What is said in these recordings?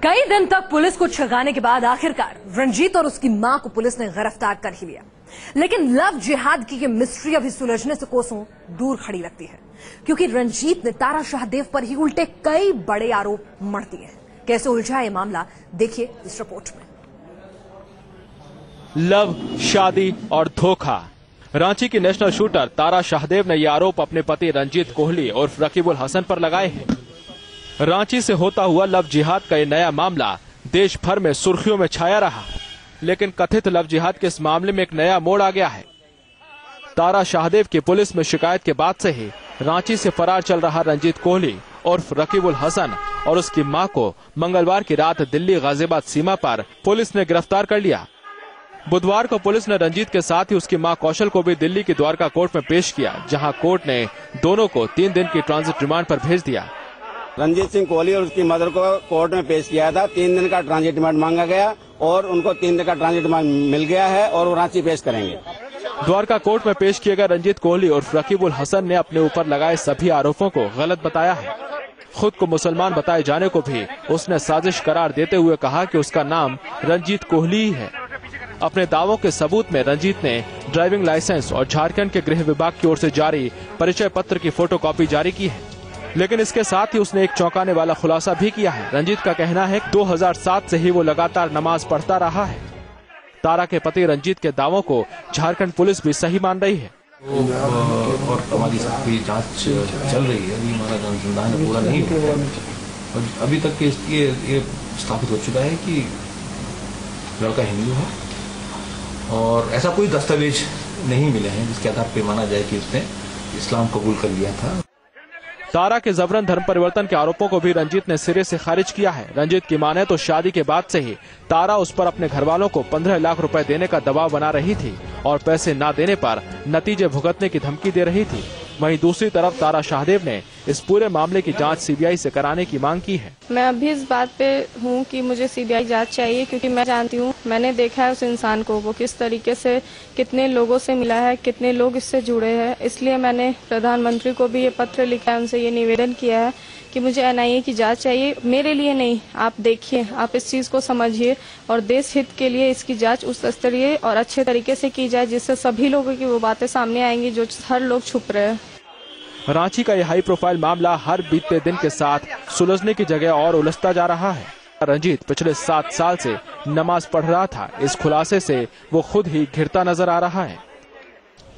कई दिन तक पुलिस को छगाने के बाद आखिरकार रंजीत और उसकी मां को पुलिस ने गिरफ्तार कर ही लिया। लेकिन लव जिहाद की ये मिस्ट्री अभी सुलझने से कोसों दूर खड़ी लगती है, क्योंकि रंजीत ने तारा शाहदेव पर ही उल्टे कई बड़े आरोप मढ़ दिए हैं। कैसे उलझा ये मामला, देखिए इस रिपोर्ट में। लव, शादी और धोखा। रांची की नेशनल शूटर तारा शाहदेव ने ये आरोप अपने पति रंजीत कोहली और रकीबुल हसन पर लगाए हैं। रांची से होता हुआ लव जिहाद का ये नया मामला देश भर में सुर्खियों में छाया रहा, लेकिन कथित लव जिहाद के इस मामले में एक नया मोड़ आ गया है। तारा शाहदेव की पुलिस में शिकायत के बाद से ही रांची से फरार चल रहा रंजीत कोहली और रकीबुल हसन और उसकी मां को मंगलवार की रात दिल्ली गाजियाबाद सीमा पर पुलिस ने गिरफ्तार कर लिया। बुधवार को पुलिस ने रंजीत के साथ ही उसकी मां कौशल को भी दिल्ली की द्वारका कोर्ट में पेश किया, जहां कोर्ट ने दोनों को 3 दिन की ट्रांजिट रिमांड पर भेज दिया। रंजीत सिंह कोहली और उसकी मदर को कोर्ट में पेश किया था। 3 दिन का ट्रांजिट रिमांड मांगा गया और उनको 3 दिन का ट्रांजिट रिमांड मिल गया है और वो रांची पेश करेंगे। द्वारका कोर्ट में पेश किए गए रंजीत कोहली और रकीबुल हसन ने अपने ऊपर लगाए सभी आरोपों को गलत बताया है। खुद को मुसलमान बताए जाने को भी उसने साजिश करार देते हुए कहा कि उसका नाम रंजीत कोहली ही है। अपने दावों के सबूत में रंजीत ने ड्राइविंग लाइसेंस और झारखंड के गृह विभाग की ओर से जारी परिचय पत्र की फोटोकॉपी जारी की है। लेकिन इसके साथ ही उसने एक चौंकाने वाला खुलासा भी किया है। रंजीत का कहना है कि 2007 से ही वो लगातार नमाज पढ़ता रहा है। तारा के पति रंजीत के दावों को झारखंड पुलिस भी सही मान रही है। और हमारी सबकी जांच चल रही है, अभी हमारा अनुसंधान पूरा नहीं हुआ है और अभी तक ये स्थापित हो चुका है कि लड़का हिंदू है और ऐसा कोई दस्तावेज नहीं मिले हैं जिसके आधार पर माना जाए कि उसने इस्लाम कबूल कर लिया था। तारा के जबरन धर्म परिवर्तन के आरोपों को भी रंजीत ने सिरे से खारिज किया है। रंजीत की माने तो शादी के बाद से ही तारा उस पर अपने घर वालों को 15 लाख रुपए देने का दबाव बना रही थी और पैसे न देने पर नतीजे भुगतने की धमकी दे रही थी। वहीं दूसरी तरफ तारा शाहदेव ने इस पूरे मामले की जांच सीबीआई से कराने की मांग की है। मैं अभी इस बात पे हूँ कि मुझे सीबीआई जांच चाहिए, क्योंकि मैं जानती हूँ, मैंने देखा है उस इंसान को, वो किस तरीके से कितने लोगों से मिला है, कितने लोग इससे जुड़े हैं। इसलिए मैंने प्रधानमंत्री को भी ये पत्र लिखा है, उनसे ये निवेदन किया है कि मुझे एनआईए की जांच चाहिए। मेरे लिए नहीं, आप देखिए, आप इस चीज को समझिए और देश हित के लिए इसकी जांच उच्च स्तरीय और अच्छे तरीके से की जाए, जिससे सभी लोगों की वो बातें सामने आएंगी जो हर लोग छुप रहे हैं। रांची का यह हाई प्रोफाइल मामला हर बीतते दिन के साथ सुलझने की जगह और उलझता जा रहा है। रंजीत पिछले 7 साल से नमाज पढ़ रहा था। इस खुलासे से वो खुद ही घिरता नजर आ रहा है।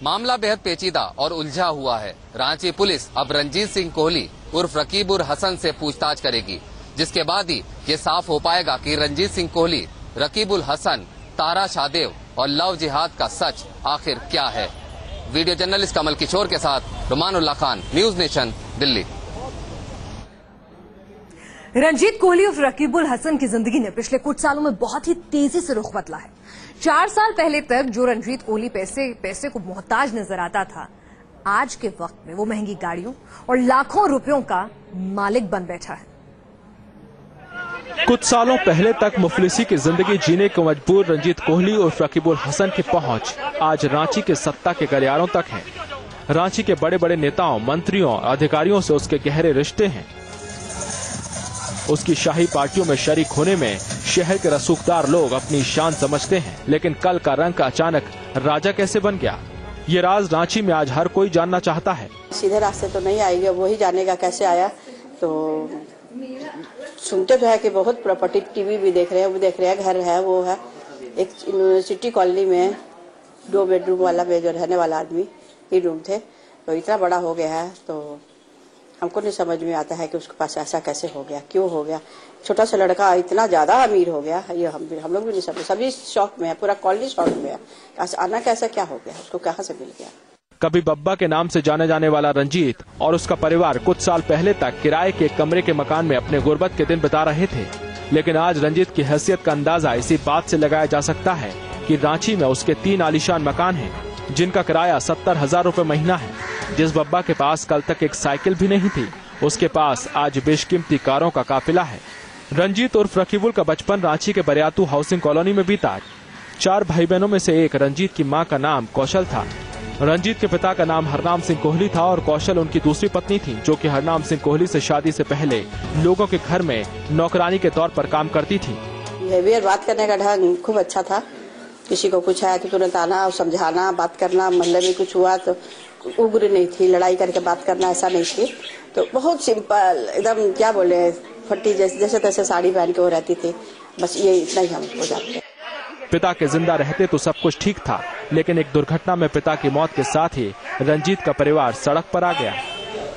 मामला बेहद पेचीदा और उलझा हुआ है। रांची पुलिस अब रंजीत सिंह कोहली उर्फ रकीबुल हसन से पूछताछ करेगी, जिसके बाद ही ये साफ हो पाएगा कि रंजीत सिंह कोहली, रकीबुल हसन, तारा शाहदेव और लव जिहाद का सच आखिर क्या है। वीडियो जर्नलिस्ट कमल किशोर के साथ रुमानुल्लाह खान, न्यूज नेशन, दिल्ली। रंजीत कोहली और रकीबुल हसन की जिंदगी ने पिछले कुछ सालों में बहुत ही तेजी से रुख बदला है। 4 साल पहले तक जो रंजीत कोहली पैसे को मोहताज नजर आता था, आज के वक्त में वो महंगी गाड़ियों और लाखों रुपयों का मालिक बन बैठा है। कुछ सालों पहले तक मुफलिसी की जिंदगी जीने को मजबूर रंजीत कोहली और रकीबुल हसन की पहुंच आज रांची के सत्ता के गलियारों तक है। रांची के बड़े बड़े नेताओं, मंत्रियों और अधिकारियों से उसके गहरे रिश्ते हैं। उसकी शाही पार्टियों में शरीक होने में शहर के रसूखदार लोग अपनी शान समझते हैं। लेकिन कल का रंग अचानक राजा कैसे बन गया, ये राज रांची में आज हर कोई जानना चाहता है। सीधे रास्ते तो नहीं आएगा, वो ही जानेगा कैसे आया। तो सुनते तो है कि बहुत प्रॉपर्टी, टीवी भी देख रहे हैं, वो देख रहे हैं, घर है, वो है। एक यूनिवर्सिटी कॉलोनी में 2 बेडरूम वाला में जो रहने वाला आदमी ही रूम थे, तो इतना बड़ा हो गया है तो हमको नहीं समझ में आता है कि उसके पास ऐसा कैसे हो गया, क्यों हो गया। छोटा सा लड़का इतना ज्यादा अमीर हो गया, ये हम लोग भी नहीं समझ, सभी शौक में है, पूरा कॉलोनी शौक में है। आना कैसा क्या हो गया, उसको कहाँ से मिल गया। कभी बब्बा के नाम से जाने जाने वाला रंजीत और उसका परिवार कुछ साल पहले तक किराए के एक कमरे के मकान में अपने गुर्बत के दिन बिता रहे थे। लेकिन आज रंजीत की हैसियत का अंदाजा इसी बात से लगाया जा सकता है कि रांची में उसके 3 आलीशान मकान हैं, जिनका किराया 70,000 रुपए महीना है। जिस बब्बा के पास कल तक एक साइकिल भी नहीं थी, उसके पास आज बेशकीमती कारों का काफिला है। रंजीत और रकीबुल का बचपन रांची के बरियातू हाउसिंग कॉलोनी में बीता। 4 भाई बहनों में से एक रंजीत की मां का नाम कौशल था। रंजीत के पिता का नाम हरनाम सिंह कोहली था और कौशल उनकी दूसरी पत्नी थी, जो कि हरनाम सिंह कोहली से शादी से पहले लोगों के घर में नौकरानी के तौर पर काम करती थी। बिहेवियर, बात करने का ढंग खूब अच्छा था। किसी को कुछ आया तो तुरंत आना और समझाना, बात करना। मोहल्ले में कुछ हुआ तो उग्र नहीं थी, लड़ाई करके बात करना ऐसा नहीं थी। तो बहुत सिंपल एकदम, क्या बोले, फटी जैसे तैसे साड़ी पहन के वो रहती थी। बस ये इतना ही हम उसको जानते हैं। पिता के जिंदा रहते तो सब कुछ ठीक था, लेकिन एक दुर्घटना में पिता की मौत के साथ ही रंजीत का परिवार सड़क पर आ गया।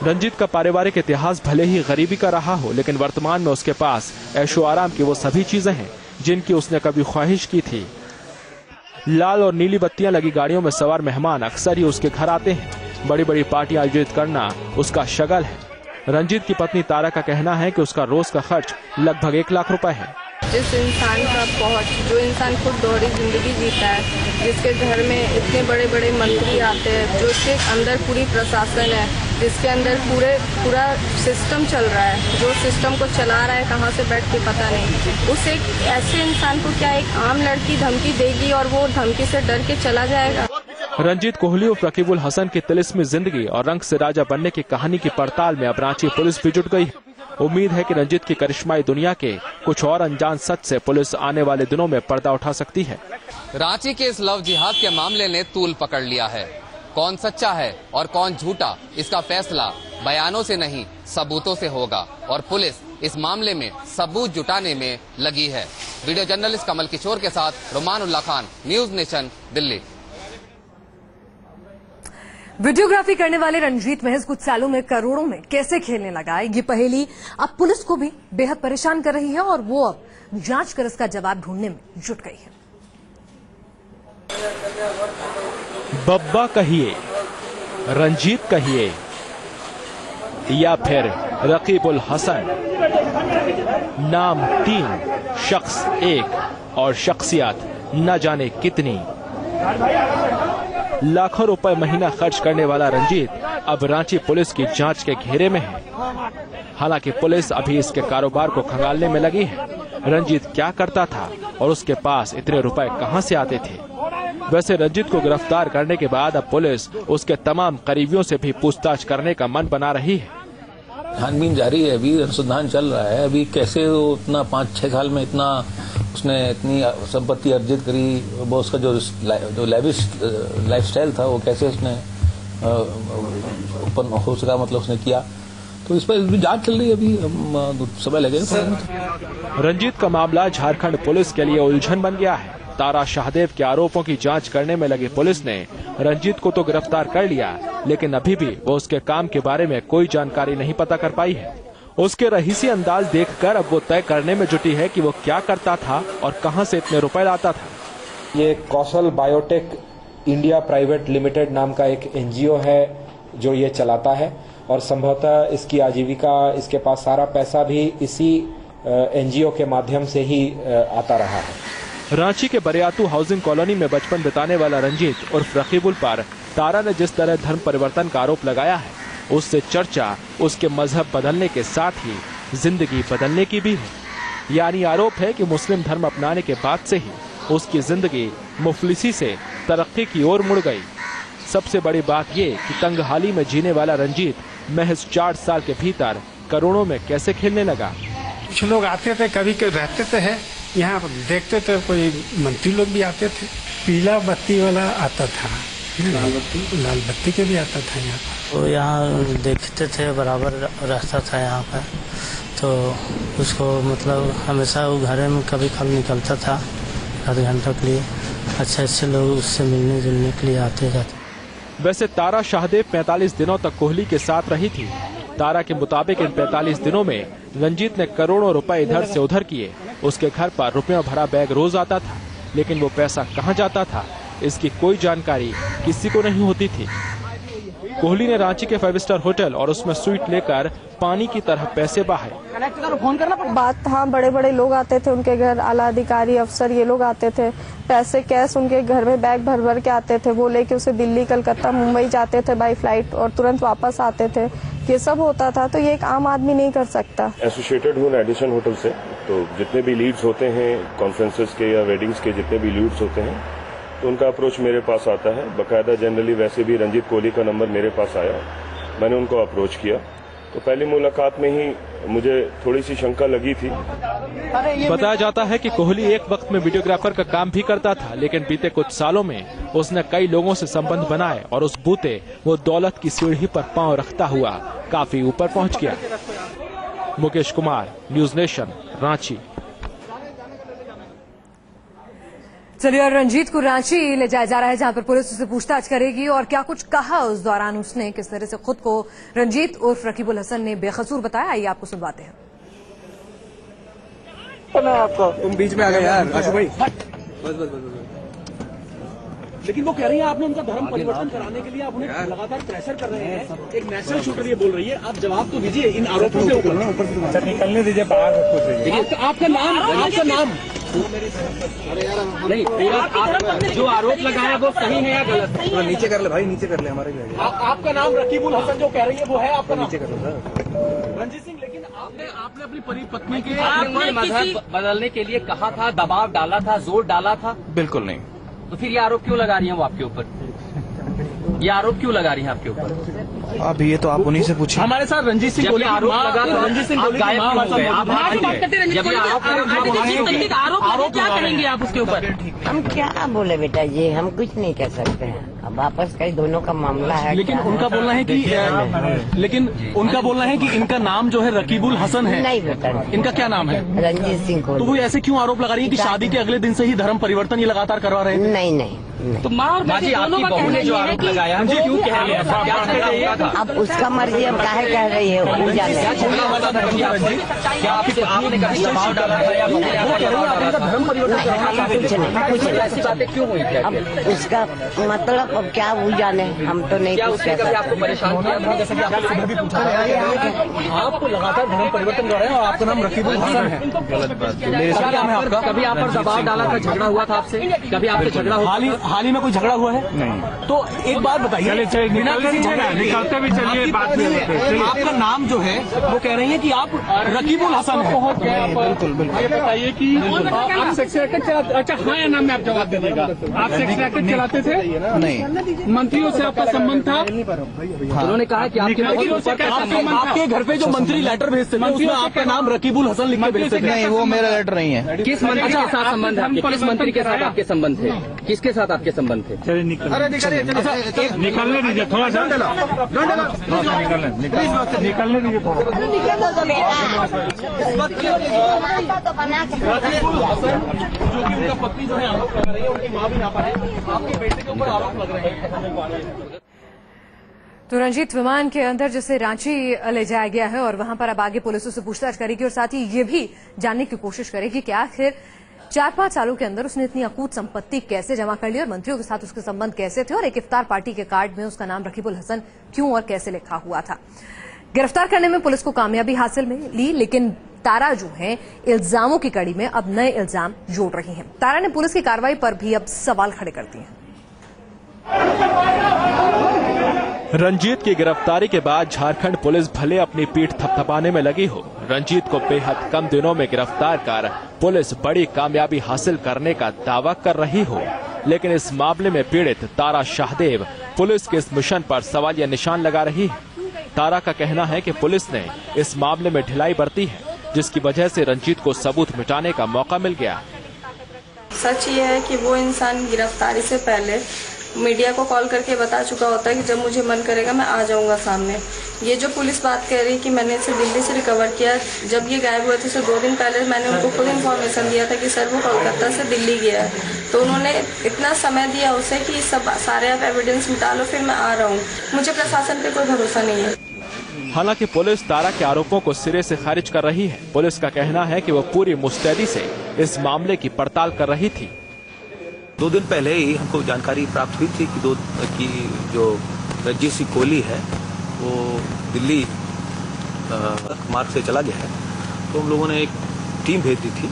रंजीत का पारिवारिक इतिहास भले ही गरीबी का रहा हो, लेकिन वर्तमान में उसके पास ऐशो आराम की वो सभी चीजें हैं जिनकी उसने कभी ख्वाहिश की थी। लाल और नीली बत्तियां लगी गाड़ियों में सवार मेहमान अक्सर ही उसके घर आते हैं। बड़ी बड़ी पार्टियां आयोजित करना उसका शगल है। रंजीत की पत्नी तारा का कहना है कि उसका रोज का खर्च लगभग 1 लाख रुपए है। जिस इंसान का पहुंच, जो इंसान खुद दोहरी जिंदगी जीता है, जिसके घर में इतने बड़े बड़े मंत्री आते हैं, जो उसके अंदर पूरी प्रशासन है, जिसके अंदर पूरा सिस्टम चल रहा है, जो सिस्टम को चला रहा है कहाँ से बैठ के पता नहीं, उस एक ऐसे इंसान को क्या एक आम लड़की धमकी देगी और वो धमकी से डर के चला जाएगा? रंजीत कोहली और रकीबुल हसन की तिलिस्मी जिंदगी और रंग से राजा बनने की कहानी की पड़ताल में अब रांची पुलिस भी जुट गई है। उम्मीद है कि रंजीत की करिश्माई दुनिया के कुछ और अनजान सच से पुलिस आने वाले दिनों में पर्दा उठा सकती है। रांची के इस लव जिहाद के मामले ने तूल पकड़ लिया है। कौन सच्चा है और कौन झूठा, इसका फैसला बयानों से नहीं सबूतों से होगा और पुलिस इस मामले में सबूत जुटाने में लगी है। वीडियो जर्नलिस्ट कमल किशोर के साथ Rumanullah Khan, News Nation, Delhi. Videography करने वाले रंजीत महज कुछ सालों में करोड़ों में कैसे खेलने लगा है, ये पहेली अब पुलिस को भी बेहद परेशान कर रही है और वो अब जांच कर इसका जवाब ढूंढने में जुट गई है। बब्बा कहिए, रंजीत कहिए या फिर रकीबुल हसन, नाम 3, शख्स 1 और शख्सियत न जाने कितनी। लाखों रुपए महीना खर्च करने वाला रंजीत अब रांची पुलिस की जांच के घेरे में है। हालांकि पुलिस अभी इसके कारोबार को खंगालने में लगी है। रंजीत क्या करता था और उसके पास इतने रुपए कहां से आते थे? वैसे रंजीत को गिरफ्तार करने के बाद अब पुलिस उसके तमाम करीबियों से भी पूछताछ करने का मन बना रही है। छानबीन जारी है, अभी अनुसंधान चल रहा है। अभी कैसे वो इतना 5-6 साल में इतना उसने इतनी संपत्ति अर्जित करी, वो उसका जो लेविश लाइफस्टाइल था वो कैसे उसने ओपन हो सका, मतलब उसने किया। तो इस पर जांच चल रही है, अभी समय लगेगा। रंजीत का मामला झारखंड पुलिस के लिए उलझन बन गया है। तारा शाहदेव के आरोपों की जांच करने में लगी पुलिस ने रंजीत को तो गिरफ्तार कर लिया, लेकिन अभी भी वो उसके काम के बारे में कोई जानकारी नहीं पता कर पाई है। उसके रहीसी अंदाज देखकर अब वो तय करने में जुटी है कि वो क्या करता था और कहां से इतने रुपए लाता था। ये कौशल बायोटेक इंडिया प्राइवेट लिमिटेड नाम का एक एनजीओ है जो ये चलाता है और संभवतः इसकी आजीविका, इसके पास सारा पैसा भी इसी एनजीओ के माध्यम से ही आता रहा है। रांची के बरियातू हाउसिंग कॉलोनी में बचपन बिताने वाला रंजीत उर्फ रकीबुल पर तारा ने जिस तरह धर्म परिवर्तन का आरोप लगाया है, उससे चर्चा उसके मजहब बदलने के साथ ही जिंदगी बदलने की भी है। यानी आरोप है कि मुस्लिम धर्म अपनाने के बाद से ही उसकी जिंदगी मुफलिसी से तरक्की की ओर मुड़ गई। सबसे बड़ी बात ये कि तंगहाली में जीने वाला रंजीत महज 4 साल के भीतर करोड़ों में कैसे खेलने लगा। कुछ लोग आते थे, कभी रहते थे यहाँ, देखते थे, कोई मंत्री लोग भी आते थे। पीला बत्ती वाला आता था, लाल बत्ती के भी आता था यहाँ पर। वो यहाँ देखते थे, बराबर रहता था यहाँ पर, तो उसको मतलब हमेशा वो घर में कभी कभी निकलता था आधे घंटा के लिए। अच्छे लोग उससे मिलने जुलने के लिए आते जाते। वैसे तारा शाहदेव 45 दिनों तक कोहली के साथ रही थी। तारा के मुताबिक इन 45 दिनों में रंजीत ने करोड़ों रुपए इधर से उधर किए। उसके घर पर रुपयों भरा बैग रोज आता था, लेकिन वो पैसा कहां जाता था इसकी कोई जानकारी किसी को नहीं होती थी। कोहली ने रांची के 5 स्टार होटल और उसमें स्वीट लेकर पानी की तरह पैसे बहाए। बात, हाँ, बड़े बड़े लोग आते थे उनके घर, आला अधिकारी, अफसर, ये लोग आते थे। पैसे कैश उनके घर में बैग भर भर के आते थे। वो लेके उसे दिल्ली, कलकत्ता, मुंबई जाते थे बाई फ्लाइट और तुरंत वापस आते थे। ये सब होता था, तो ये एक आम आदमी नहीं कर सकता। एसोसिएटेड हूँ एडिशन होटल से, तो जितने भी लीड्स होते हैं कॉन्फ्रेंसेस के या वेडिंग्स के, जितने भी लीड्स होते हैं तो उनका अप्रोच मेरे पास आता है। बाकायदा जनरली वैसे भी रंजीत कोहली का नंबर मेरे पास आया, मैंने उनको अप्रोच किया। तो पहली मुलाकात में ही मुझे थोड़ी सी शंका लगी थी। बताया जाता है कि कोहली एक वक्त में वीडियोग्राफर का काम भी करता था, लेकिन बीते कुछ सालों में उसने कई लोगों से संबंध बनाए और उस बूते वो दौलत की सीढ़ी पर पांव रखता हुआ काफी ऊपर पहुंच गया। Mukesh Kumar, news nation, Ranchi. चलिए, और रंजीत को रांची ले जाया जा रहा है, जहां पर पुलिस उससे पूछताछ करेगी और क्या कुछ कहा उस दौरान उसने, किस तरह से खुद को रंजीत उर्फ रकीबुल हसन ने बेकसूर बताया, आइए आपको सुनवाते हैं। आपको तुम बीच में आ गए यार आशु भाई। बस। लेकिन वो कह रही है आपने उनका धर्म परिवर्तन कराने के लिए आप उन्हें लगातार प्रेशर कर रहे हैं। एक नेशनल शूटर ये बोल रही है, आप जवाब तो दीजिए इन आरोपों के ऊपर। निकलने दीजिए बाहर। आपका नाम नहीं, आप जो आरोप लगाया वो सही है या गलत? नीचे कर ले भाई, नीचे कर ले हमारे। आपका नाम रकीबुल हसन जो कह रही है वो है आपका? नीचे कर ले रंजीत सिंह। लेकिन आपने अपनी पत्नी के मजहब बदलने के लिए कहा था, दबाव डाला था, जोर डाला था? बिल्कुल नहीं। तो फिर ये आरोप क्यों लगा रही हैं वो आपके ऊपर? ये आरोप क्यों लगा रही हैं आपके ऊपर? अब ये तो आप उन्हीं से पूछिए। हमारे साथ रंजीत सिंह कोहली आरोप लगा, रंजीत सिंह कोहली गायब क्यों हो गए? आरोप क्या करेंगे आप उसके ऊपर? हम क्या बोले बेटा जी, हम कुछ नहीं कह सकते हैं। अब वापस कई दोनों का मामला है। लेकिन उनका बोलना है कि इनका नाम जो है रकीबुल हसन है। नहीं बेटा, इनका क्या नाम है? रंजीत सिंह कोहली। तो वो ऐसे क्यों आरोप लगा रही है कि शादी के अगले दिन से ही धर्म परिवर्तन ये लगातार करवा रहे हैं? नहीं। तो माँ जी, आपकी बहू ने जो आरोप लगाया है क्यों कह रही है? अब उसका मर्जी, अब काहे कह रही है वो जाने। दबाव डाला धर्म परिवर्तन ऐसी बातें क्यों हुई? अब उसका मतलब अब क्या वो जाने, हम तो नहीं कुछ कह सकते। आपको परेशान किया जैसे कि आपने सुबह भी पूछा, आपको लगातार धर्म परिवर्तन कर रहे हैं और आपका नाम रकीबुल हसन है। गलत बात है। कभी आप पर दबाव डाला था, झगड़ा हुआ था आपसे? कभी आपसे झगड़ा हुआ? हाल ही में कोई झगड़ा हुआ है? नहीं। तो एक बात बताइए, निकलते भी चलिए बात में। आपका नाम जो है वो कह रही है कि आप रकीबुल हसन है। बिल्कुल। ये बताइए कि आप सेक्स रैकेट चलाते? अच्छा हाँ या ना में आप जवाब दे देगा। आप सेक्स रैकेट चलाते थे? नहीं। मंत्रियों से आपका संबंध था? उन्होंने कहा कि आपके घर पे जो मंत्री लेटर भेजते थे उसमें आपका नाम रकीबुल हसन लिख के भेजते थे? नहीं, वो मेरा लेटर नहीं है। किस मंत्री के साथ संबंध है? किस मंत्री के साथ आपके संबंध थे? किसके साथ आपके संबंध थे? निकलने दीजिए थोड़ा सा, निकलने दीजिए थोड़ा। जो कि उनका पत्नी जो है आरोप लगा रही है, उनकी माँ भी यहाँ पर है, आपके बेटे के ऊपर आरोप लग रहे हैं। तो रंजीत विमान के अंदर जिसे रांची ले जाया गया है और वहां पर अब आगे पुलिस उससे पूछताछ करेगी और साथ ही ये भी जानने की कोशिश करेगी कि आखिर 4-5 सालों के अंदर उसने इतनी अकूत संपत्ति कैसे जमा कर ली और मंत्रियों के साथ उसके संबंध कैसे थे और एक इफ्तार पार्टी के कार्ड में उसका नाम रकीबुल हसन क्यों और कैसे लिखा हुआ था। गिरफ्तार करने में पुलिस को कामयाबी हासिल ली, लेकिन तारा जो है इल्जामों की कड़ी में अब नए इल्जाम जोड़ रही हैं। तारा ने पुलिस की कार्रवाई पर भी अब सवाल खड़े कर दिए हैं। रंजीत की गिरफ्तारी के बाद झारखंड पुलिस भले अपनी पीठ थपथपाने में लगी हो, रंजीत को बेहद कम दिनों में गिरफ्तार कर पुलिस बड़ी कामयाबी हासिल करने का दावा कर रही हो, लेकिन इस मामले में पीड़ित तारा शाहदेव पुलिस के इस मिशन पर सवालिया निशान लगा रही है। तारा का कहना है कि पुलिस ने इस मामले में ढिलाई बरती है, जिसकी वजह से रंजीत को सबूत मिटाने का मौका मिल गया। सच ये है कि वो इंसान गिरफ्तारी से पहले मीडिया को कॉल करके बता चुका होता है कि जब मुझे मन करेगा मैं आ जाऊंगा सामने। ये जो पुलिस बात कह रही है कि मैंने इसे दिल्ली से रिकवर किया, जब ये गायब हुए थे तो 2 दिन पहले मैंने उनको खुद इन्फॉर्मेशन दिया था कि सर वो कोलकाता से दिल्ली गया है, तो उन्होंने इतना समय दिया उसे कि सब सारे आप एविडेंस मिटा लो फिर मैं आ रहा हूँ। मुझे प्रशासन पे कोई भरोसा नहीं है। हालांकि पुलिस तारा के आरोपों को सिरे से खारिज कर रही है। पुलिस का कहना है कि वो पूरी मुस्तैदी से इस मामले की पड़ताल कर रही थी। 2 दिन पहले ही हमको जानकारी प्राप्त हुई थी कि जो रंजीत सिंह कोहली है वो दिल्ली मार्ग से चला गया है, तो हम लोगों ने एक टीम भेज दी थी।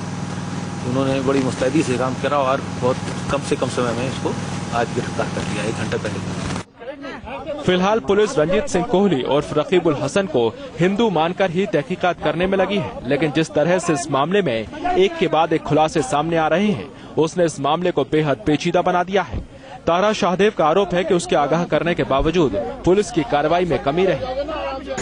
उन्होंने बड़ी मुस्तैदी से काम करा और बहुत कम से कम समय में इसको आज गिरफ्तार कर लिया 1 घंटे पहले। फिलहाल पुलिस रंजीत सिंह कोहली और रकीबुल हसन को हिंदू मानकर ही तहकीकात करने में लगी है, लेकिन जिस तरह से इस मामले में एक के बाद एक खुलासे सामने आ रहे हैं, उसने इस मामले को बेहद पेचीदा बना दिया है। तारा शाहदेव का आरोप है कि उसके आगाह करने के बावजूद पुलिस की कार्रवाई में कमी रही।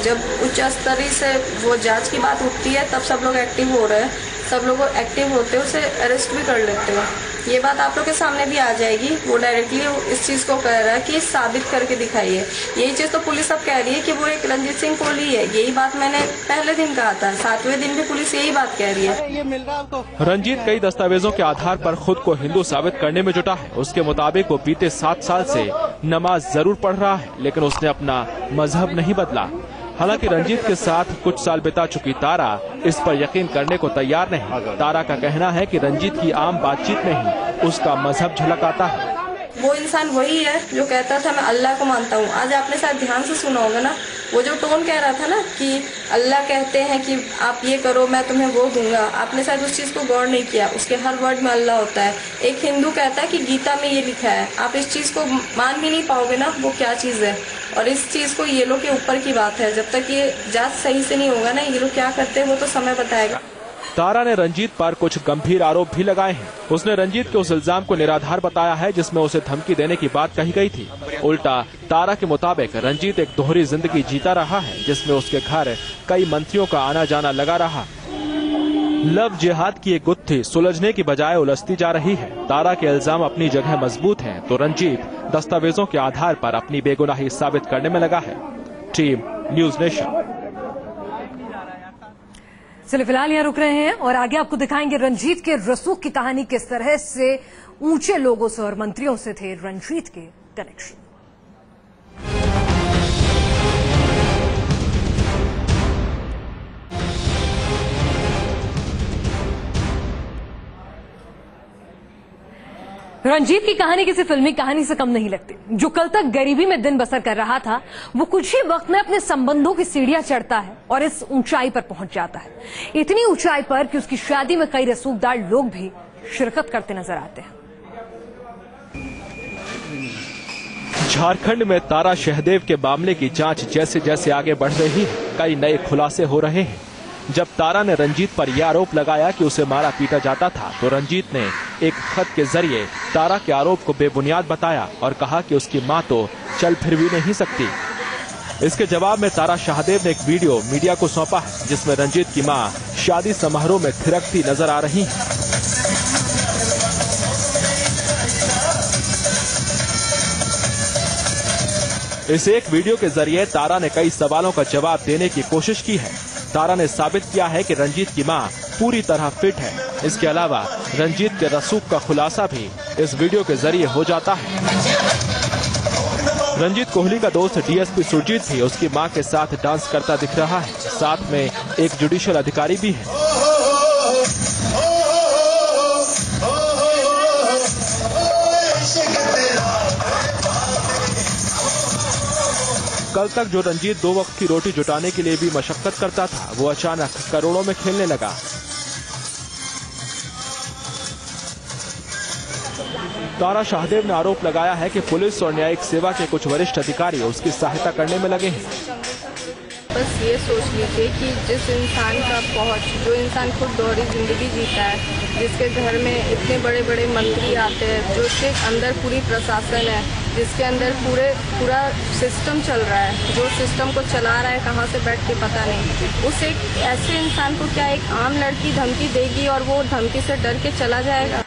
जब उच्च स्तरीय से वो जांच की बात उठती है तब सब लोग एक्टिव हो रहे हैं, सब लोग एक्टिव होते हैं, उसे अरेस्ट भी कर लेते हैं। ये बात आप लोग के सामने भी आ जाएगी। वो डायरेक्टली इस चीज को कह रहा है कि साबित करके दिखाइए। यही चीज तो पुलिस अब कह रही है कि वो एक रंजीत सिंह कोहली है। यही बात मैंने पहले दिन कहा था, 7वें दिन भी पुलिस यही बात कह रही है। ये मिल रहा है आपको। रंजीत कई दस्तावेजों के आधार पर खुद को हिंदू साबित करने में जुटा है। उसके मुताबिक वो बीते 7 साल से नमाज जरूर पढ़ रहा है, लेकिन उसने अपना मजहब नहीं बदला। हालांकि रंजीत के साथ कुछ साल बिता चुकी तारा इस पर यकीन करने को तैयार नहीं। तारा का कहना है कि रंजीत की आम बातचीत में ही उसका मजहब झलक आता है। वो इंसान वही है जो कहता था मैं अल्लाह को मानता हूँ। आज आपने शायद ध्यान से सुना होगा ना, वो जो टोन कह रहा था ना कि अल्लाह कहते हैं कि आप ये करो मैं तुम्हें वो दूंगा, आपने शायद उस चीज को गौर नहीं किया। उसके हर वर्ड में अल्लाह होता है। एक हिंदू कहता है कि गीता में ये लिखा है, आप इस चीज को मान भी नहीं पाओगे ना वो क्या चीज है। और इस चीज को ये लोग के ऊपर की बात है। जब तक ये जांच सही से नहीं होगा ना, ये लोग क्या करते हैं वो तो समय बताएगा। तारा ने रंजीत पर कुछ गंभीर आरोप भी लगाए हैं। उसने रंजीत के उस इल्जाम को निराधार बताया है जिसमें उसे धमकी देने की बात कही गई थी। उल्टा तारा के मुताबिक रंजीत एक दोहरी जिंदगी जीता रहा है, जिसमें उसके घर कई मंत्रियों का आना जाना लगा रहा। लव जिहाद की एक गुत्थी सुलझने की बजाय उलझती जा रही है। तारा के इल्जाम अपनी जगह मजबूत हैं, तो रंजीत दस्तावेजों के आधार पर अपनी बेगुनाही साबित करने में लगा है। Team news nation. चलिए फिलहाल यहाँ रुक रहे हैं और आगे आपको दिखाएंगे रंजीत के रसूख की कहानी। किस तरह से ऊंचे लोगों से और मंत्रियों से थे रंजीत के कनेक्शन। रंजीत की कहानी किसी फिल्मी कहानी से कम नहीं लगती। जो कल तक गरीबी में दिन बसर कर रहा था, वो कुछ ही वक्त में अपने संबंधों की सीढ़ियां चढ़ता है और इस ऊंचाई पर पहुंच जाता है। इतनी ऊंचाई पर कि उसकी शादी में कई रसूखदार लोग भी शिरकत करते नजर आते हैं। झारखंड में तारा शाहदेव के मामले की जांच जैसे जैसे आगे बढ़ रही है, कई नए खुलासे हो रहे हैं। जब तारा ने रंजीत पर यह आरोप लगाया कि उसे मारा पीटा जाता था, तो रंजीत ने एक खत के जरिए तारा के आरोप को बेबुनियाद बताया और कहा कि उसकी मां तो चल फिर भी नहीं सकती। इसके जवाब में तारा शाहदेव ने एक वीडियो मीडिया को सौंपा है, जिसमें रंजीत की मां शादी समारोह में थिरकती नजर आ रही है। इस एक वीडियो के जरिए तारा ने कई सवालों का जवाब देने की कोशिश की है। तारा ने साबित किया है कि रंजीत की मां पूरी तरह फिट है। इसके अलावा रंजीत के रसूख का खुलासा भी इस वीडियो के जरिए हो जाता है। रंजीत कोहली का दोस्त डीएसपी सुरजीत भी उसकी मां के साथ डांस करता दिख रहा है। साथ में एक जुडिशियल अधिकारी भी है। कल तक जो रंजीत 2 वक्त की रोटी जुटाने के लिए भी मशक्कत करता था, वो अचानक करोड़ों में खेलने लगा। तारा शाहदेव ने आरोप लगाया है कि पुलिस और न्यायिक सेवा के कुछ वरिष्ठ अधिकारी उसकी सहायता करने में लगे हैं। बस ये सोच लीजिए कि जिस इंसान का पहुंच, जो इंसान खुद दोहरी जिंदगी जीता है, जिसके घर में इतने बड़े बड़े मंत्री आते हैं, जो उसके अंदर पूरी प्रशासन है, जिसके अंदर पूरा सिस्टम चल रहा है, जो सिस्टम को चला रहा है कहाँ से बैठ के पता नहीं, उस एक ऐसे इंसान को क्या एक आम लड़की धमकी देगी और वो धमकी से डर के चला जाएगा।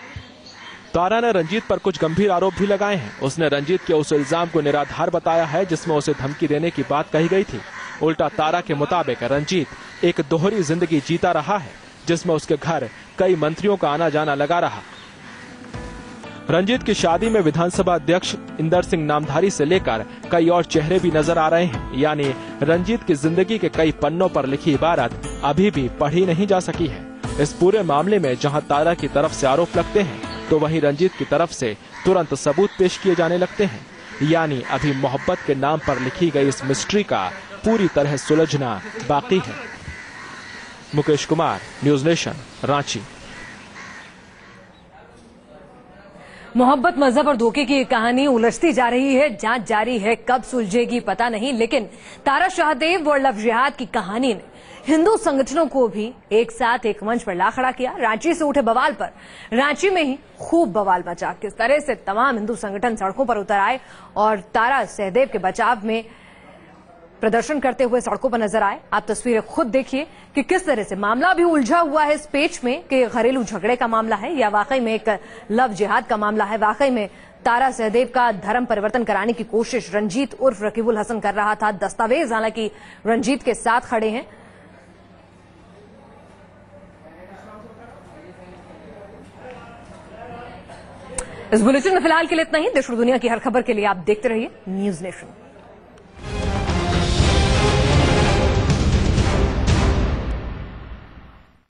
तारा ने रंजीत पर कुछ गंभीर आरोप भी लगाए हैं। उसने रंजीत के उस इल्जाम को निराधार बताया है जिसमें उसे धमकी देने की बात कही गई थी। उल्टा तारा के मुताबिक रंजीत एक दोहरी जिंदगी जीता रहा है, जिसमें उसके घर कई मंत्रियों का आना जाना लगा रहा। रंजीत की शादी में विधानसभा अध्यक्ष इंदर सिंह नामधारी से लेकर कई और चेहरे भी नजर आ रहे हैं। यानी रंजीत की जिंदगी के कई पन्नों पर लिखी इबारत अभी भी पढ़ी नहीं जा सकी है। इस पूरे मामले में जहां तारा की तरफ से आरोप लगते हैं, तो वहीं रंजीत की तरफ से तुरंत सबूत पेश किए जाने लगते हैं। यानी अभी मोहब्बत के नाम पर लिखी गई इस मिस्ट्री का पूरी तरह सुलझना बाकी है। Mukesh Kumar, news nation, Ranchi. मोहब्बत, मजहब और धोखे की कहानी उलझती जा रही है। जांच जारी है, कब सुलझेगी पता नहीं। लेकिन तारा शाहदेव और लव जिहाद की कहानी ने हिंदू संगठनों को भी एक साथ एक मंच पर ला खड़ा किया। रांची से उठे बवाल पर रांची में ही खूब बवाल मचा। किस तरह से तमाम हिंदू संगठन सड़कों पर उतर आए और तारा शाहदेव के बचाव में प्रदर्शन करते हुए सड़कों पर नजर आए। आप तस्वीरें खुद देखिए कि किस तरह से मामला भी उलझा हुआ है इस पेच में कि घरेलू झगड़े का मामला है या वाकई में एक लव जिहाद का मामला है। वाकई में तारा शाहदेव का धर्म परिवर्तन कराने की कोशिश रंजीत उर्फ रकीबुल हसन कर रहा था। दस्तावेज हालांकि रंजीत के साथ खड़े हैं। इस बुलेटिन में फिलहाल के लिए इतना ही। देश और दुनिया की हर खबर के लिए आप देखते रहिए न्यूज़ नेशन।